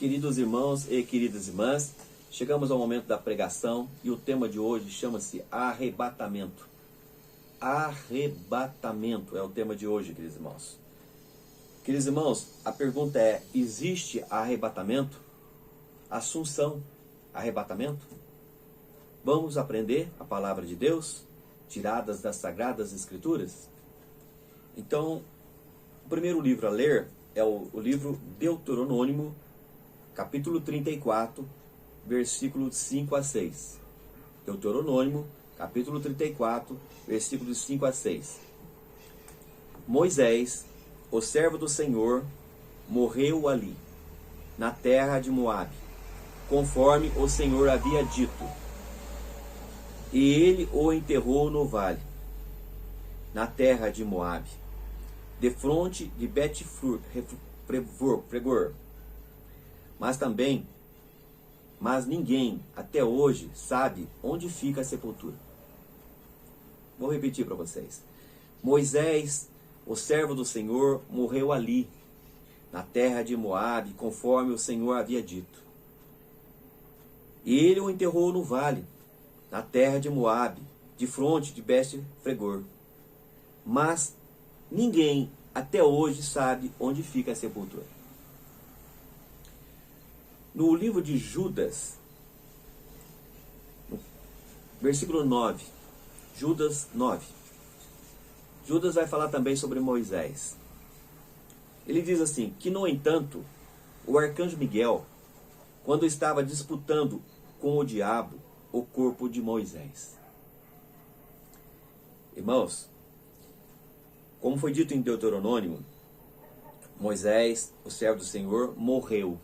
Queridos irmãos e queridas irmãs, chegamos ao momento da pregação e o tema de hoje chama-se arrebatamento. Arrebatamento é o tema de hoje, queridos irmãos. Queridos irmãos, a pergunta é: existe arrebatamento? Assunção, arrebatamento? Vamos aprender a palavra de Deus, tiradas das Sagradas Escrituras? Então, o primeiro livro a ler é o livro Deuteronômio, capítulo 34, versículos 5 a 6. Deuteronômio, capítulo 34, versículos 5 a 6. Moisés, o servo do Senhor, morreu ali, na terra de Moabe, conforme o Senhor havia dito. E ele o enterrou no vale, na terra de Moabe, defronte de Bet-pregor. Mas ninguém até hoje sabe onde fica a sepultura. Vou repetir para vocês. Moisés, o servo do Senhor, morreu ali, na terra de Moabe, conforme o Senhor havia dito. E ele o enterrou no vale, na terra de Moabe, de fronte de Bet-pregor. Mas ninguém até hoje sabe onde fica a sepultura. No livro de Judas, versículo 9, Judas 9. Judas vai falar também sobre Moisés. Ele diz assim, que no entanto, o arcanjo Miguel, quando estava disputando com o diabo o corpo de Moisés. Irmãos, como foi dito em Deuteronômio, Moisés, o servo do Senhor, morreu.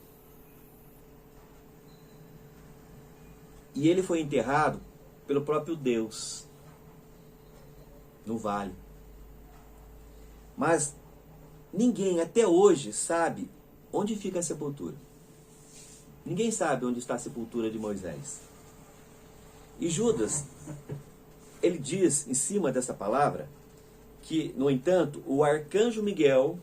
E ele foi enterrado pelo próprio Deus, no vale. Mas ninguém até hoje sabe onde fica a sepultura. Ninguém sabe onde está a sepultura de Moisés. E Judas, ele diz em cima dessa palavra, que, no entanto, o arcanjo Miguel,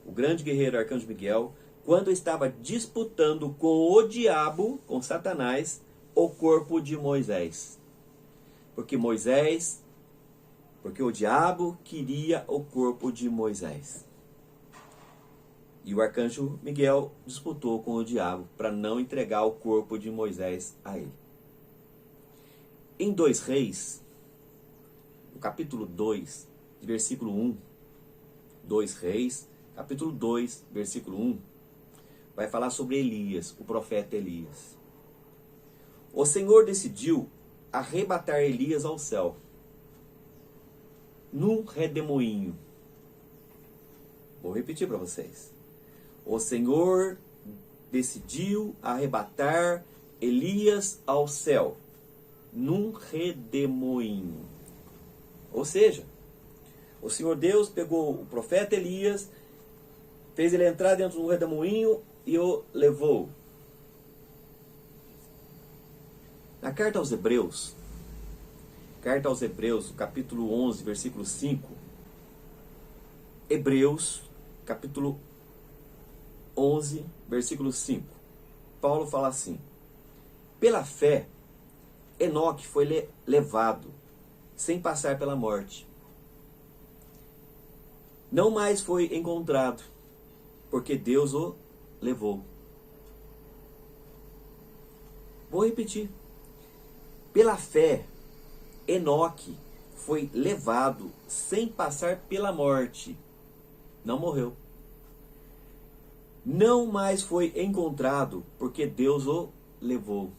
o grande guerreiro arcanjo Miguel, quando estava disputando com o diabo, com Satanás, o corpo de Moisés. Porque o diabo queria o corpo de Moisés. E o arcanjo Miguel disputou com o diabo para não entregar o corpo de Moisés a ele. Em 2 Reis, no capítulo 2, versículo 1, 2 Reis, capítulo 2, versículo 1, vai falar sobre Elias, o profeta Elias. O Senhor decidiu arrebatar Elias ao céu, num redemoinho. Vou repetir para vocês. O Senhor decidiu arrebatar Elias ao céu, num redemoinho. Ou seja, o Senhor Deus pegou o profeta Elias, fez ele entrar dentro de um redemoinho e o levou. Na carta aos Hebreus, capítulo 11, versículo 5, Hebreus, capítulo 11, versículo 5, Paulo fala assim: pela fé, Enoque foi levado, sem passar pela morte. Não mais foi encontrado, porque Deus o levou. Vou repetir. Pela fé, Enoque foi levado sem passar pela morte. Não morreu. Não mais foi encontrado, porque Deus o levou.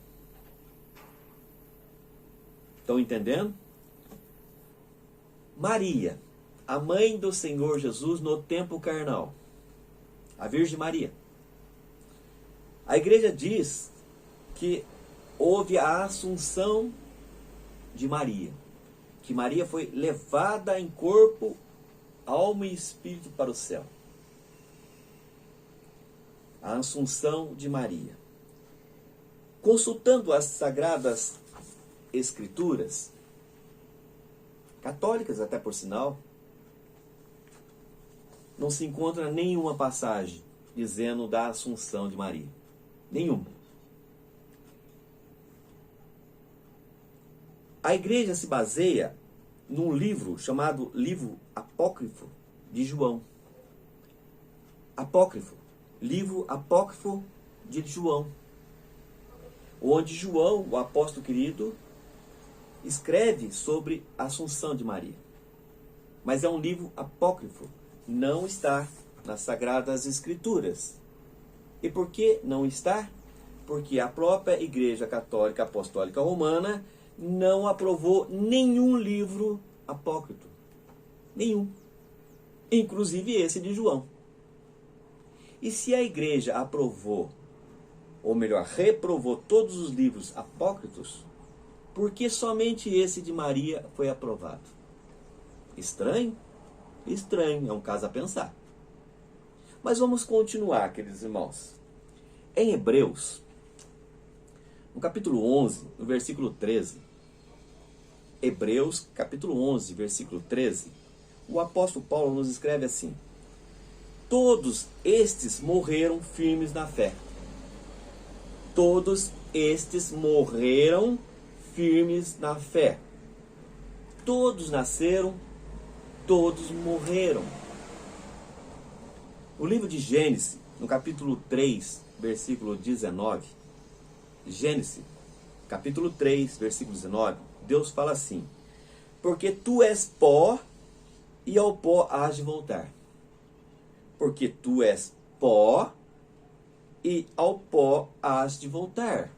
Estão entendendo? Maria, a mãe do Senhor Jesus no tempo carnal. A Virgem Maria. A igreja diz que houve a assunção de Maria. Que Maria foi levada em corpo, alma e espírito para o céu. A assunção de Maria. Consultando as Sagradas Escrituras, católicas até por sinal, não se encontra nenhuma passagem dizendo da Assunção de Maria. Nenhuma. A igreja se baseia num livro chamado Livro Apócrifo de João. Apócrifo. Livro Apócrifo de João. Onde João, o apóstolo querido, escreve sobre a Assunção de Maria. Mas é um livro apócrifo. Não está nas Sagradas Escrituras. E por que não está? Porque a própria Igreja Católica Apostólica Romana não aprovou nenhum livro apócrifo. Nenhum. Inclusive esse de João. E se a igreja aprovou, ou melhor, reprovou todos os livros apócrifos, por que somente esse de Maria foi aprovado? Estranho? Estranho, é um caso a pensar. Mas vamos continuar, queridos irmãos. Em Hebreus, no capítulo 11, no versículo 13, Hebreus, capítulo 11, versículo 13, o apóstolo Paulo nos escreve assim: todos estes morreram firmes na fé. Todos estes morreram firmes na fé. Todos nasceram, todos morreram. No livro de Gênesis, no capítulo 3, versículo 19, Gênesis, capítulo 3, versículo 19, Deus fala assim: porque tu és pó, e ao pó hás de voltar. Porque tu és pó, e ao pó hás de voltar.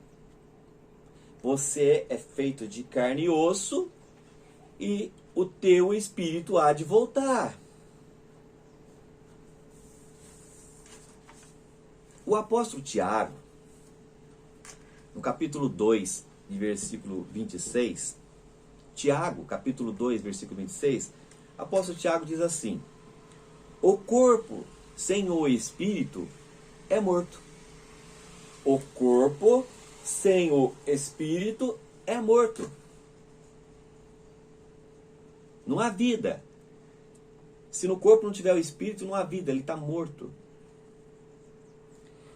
Você é feito de carne e osso, e o teu espírito há de voltar. O apóstolo Tiago, no capítulo 2, de versículo 26, Tiago, capítulo 2, versículo 26, o apóstolo Tiago diz assim: o corpo sem o espírito é morto. O corpo sem o espírito é morto. Não há vida. Se no corpo não tiver o espírito, não há vida, ele está morto.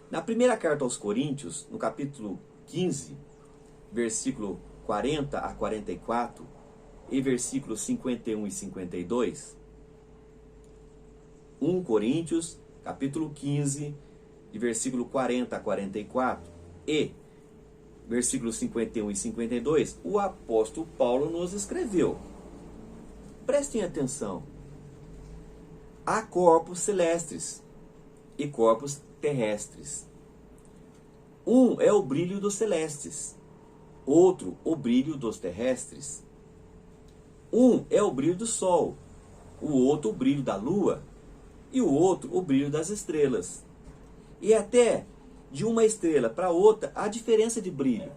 Na primeira carta aos Coríntios, no capítulo 15, versículo 40 a 44, e versículos 51 e 52, 1 Coríntios, capítulo 15, de versículo 40 a 44, e versículos 51 e 52, o apóstolo Paulo nos escreveu. Prestem atenção. Há corpos celestes e corpos terrestres. Um é o brilho dos celestes, outro o brilho dos terrestres. Um é o brilho do sol, o outro o brilho da lua, e o outro o brilho das estrelas. E até de uma estrela para outra há diferença de brilho.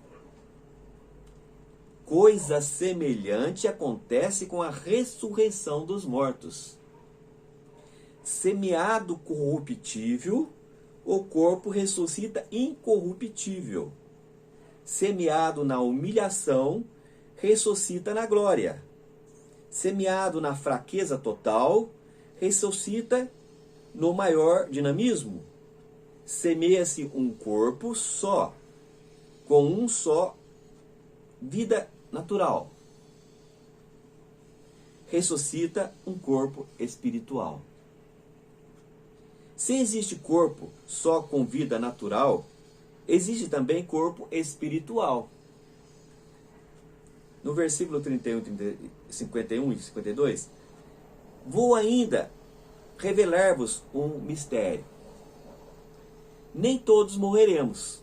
Coisa semelhante acontece com a ressurreição dos mortos. Semeado corruptível, o corpo ressuscita incorruptível. Semeado na humilhação, ressuscita na glória. Semeado na fraqueza total, ressuscita no maior dinamismo. Semeia-se um corpo só, com um só vida natural. Ressuscita um corpo espiritual. Se existe corpo só com vida natural, existe também corpo espiritual. No versículo 31, 51 e 52, vou ainda revelar-vos um mistério. Nem todos morreremos,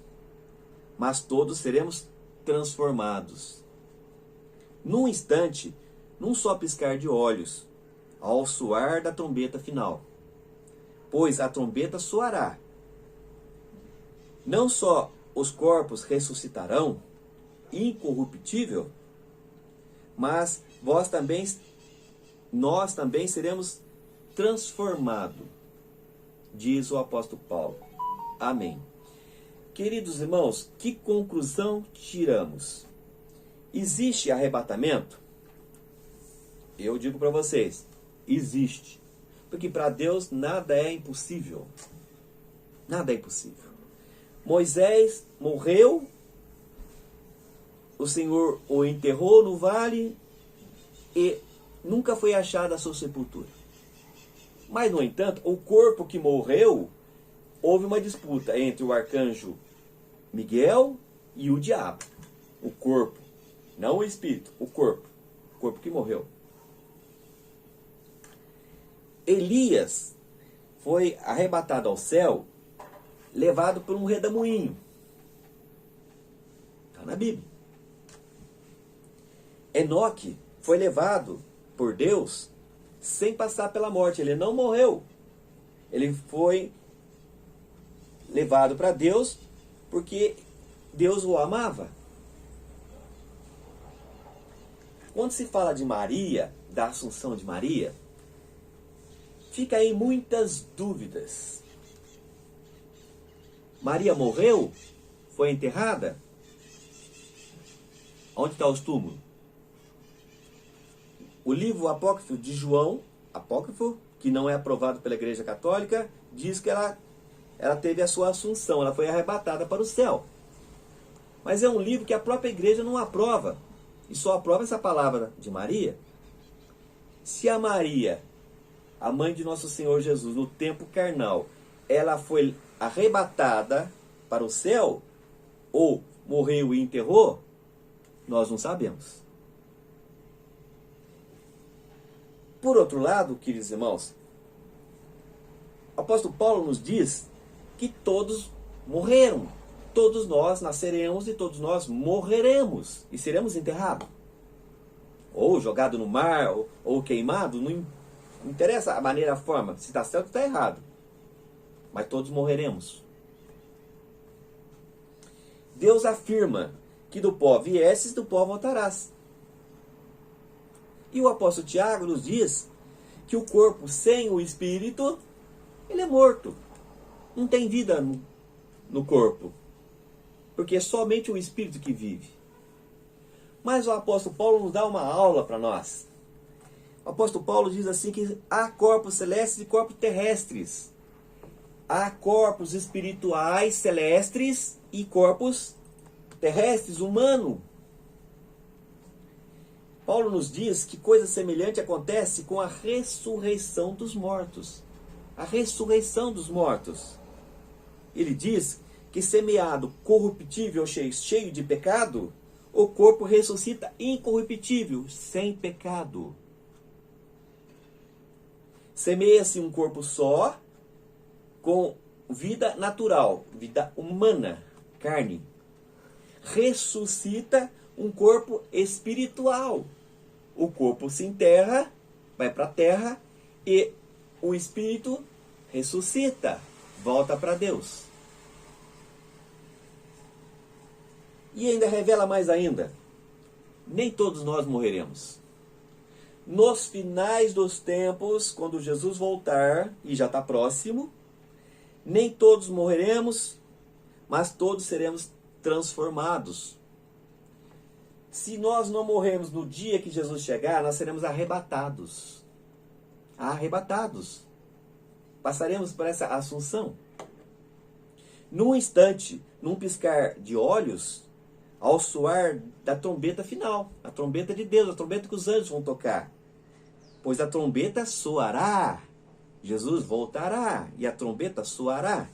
mas todos seremos transformados. Num instante, num só piscar de olhos, ao soar da trombeta final. Pois a trombeta soará. Não só os corpos ressuscitarão, incorruptível, mas nós também seremos transformados, diz o apóstolo Paulo. Amém. Queridos irmãos, que conclusão tiramos? Existe arrebatamento? Eu digo para vocês, existe. Porque para Deus nada é impossível. Nada é impossível. Moisés morreu, o Senhor o enterrou no vale e nunca foi achada a sua sepultura. Mas, no entanto, o corpo que morreu, houve uma disputa entre o arcanjo Miguel e o diabo. O corpo, não o espírito, o corpo que morreu. Elias foi arrebatado ao céu, levado por um redemoinho. Está na Bíblia. Enoque foi levado por Deus sem passar pela morte. Ele não morreu. Ele foi levado para Deus porque Deus o amava. Quando se fala de Maria, da Assunção de Maria, fica aí muitas dúvidas. Maria morreu? Foi enterrada? Onde estão os túmulos? O livro apócrifo de João, apócrifo, que não é aprovado pela Igreja Católica, diz que ela teve a sua assunção, ela foi arrebatada para o céu. Mas é um livro que a própria Igreja não aprova. E só aprova essa palavra de Maria. Se a Maria, a mãe de nosso Senhor Jesus, no tempo carnal, ela foi arrebatada para o céu, ou morreu e enterrou, nós não sabemos. Por outro lado, queridos irmãos, o apóstolo Paulo nos diz que todos morreram. Todos nós nasceremos e todos nós morreremos e seremos enterrados. Ou jogado no mar, ou queimado, não interessa a maneira, a forma, se está certo ou está errado. Mas todos morreremos. Deus afirma que do pó viesses, do pó voltarás. E o apóstolo Tiago nos diz que o corpo sem o espírito, ele é morto. Não tem vida no corpo. Porque é somente o espírito que vive. Mas o apóstolo Paulo nos dá uma aula para nós. O apóstolo Paulo diz assim que há corpos celestes e corpos terrestres. Há corpos espirituais celestes e corpos terrestres, humanos. Paulo nos diz que coisa semelhante acontece com a ressurreição dos mortos. A ressurreição dos mortos. Ele diz que semeado corruptível, cheio de pecado, o corpo ressuscita incorruptível, sem pecado. Semeia-se um corpo só, com vida natural, vida humana, carne. Ressuscita um corpo espiritual. O corpo se enterra, vai para a terra, e o espírito ressuscita, volta para Deus. E ainda revela mais ainda, nem todos nós morreremos. Nos finais dos tempos, quando Jesus voltar, e já está próximo, nem todos morreremos, mas todos seremos transformados. Se nós não morrermos no dia que Jesus chegar, nós seremos arrebatados. Arrebatados. Passaremos por essa assunção. Num instante, num piscar de olhos, ao soar da trombeta final, a trombeta de Deus, a trombeta que os anjos vão tocar. Pois a trombeta soará, Jesus voltará e a trombeta soará.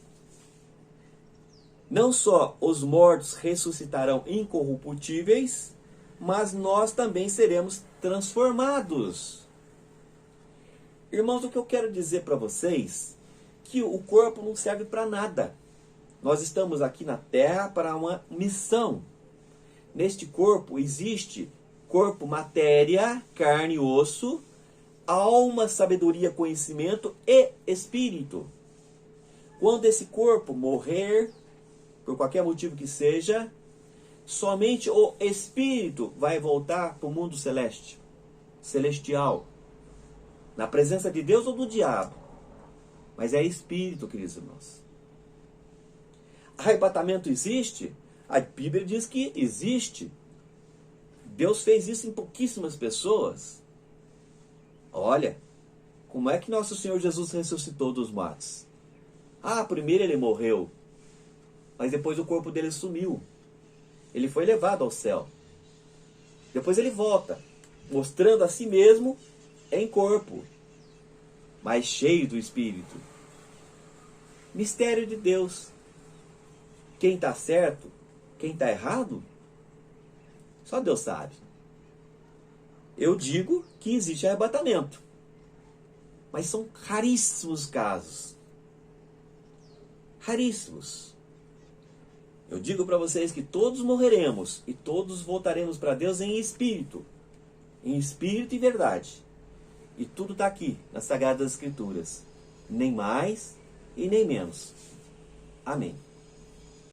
Não só os mortos ressuscitarão incorruptíveis, mas nós também seremos transformados. Irmãos, o que eu quero dizer para vocês, que o corpo não serve para nada. Nós estamos aqui na Terra para uma missão. Neste corpo existe corpo, matéria, carne e osso, alma, sabedoria, conhecimento e espírito. Quando esse corpo morrer, por qualquer motivo que seja, somente o espírito vai voltar para o mundo celeste, celestial, na presença de Deus ou do diabo. Mas é espírito, queridos irmãos. Arrebatamento existe? A Bíblia diz que existe. Deus fez isso em pouquíssimas pessoas. Olha, como é que nosso Senhor Jesus ressuscitou dos mortos? Ah, primeiro ele morreu, mas depois o corpo dele sumiu. Ele foi levado ao céu. Depois ele volta, mostrando a si mesmo em corpo, mas cheio do Espírito. Mistério de Deus. Quem está certo, quem está errado, só Deus sabe. Eu digo que existe arrebatamento, mas são raríssimos casos. Raríssimos. Eu digo para vocês que todos morreremos e todos voltaremos para Deus em espírito e verdade. E tudo está aqui nas Sagradas Escrituras, nem mais e nem menos. Amém.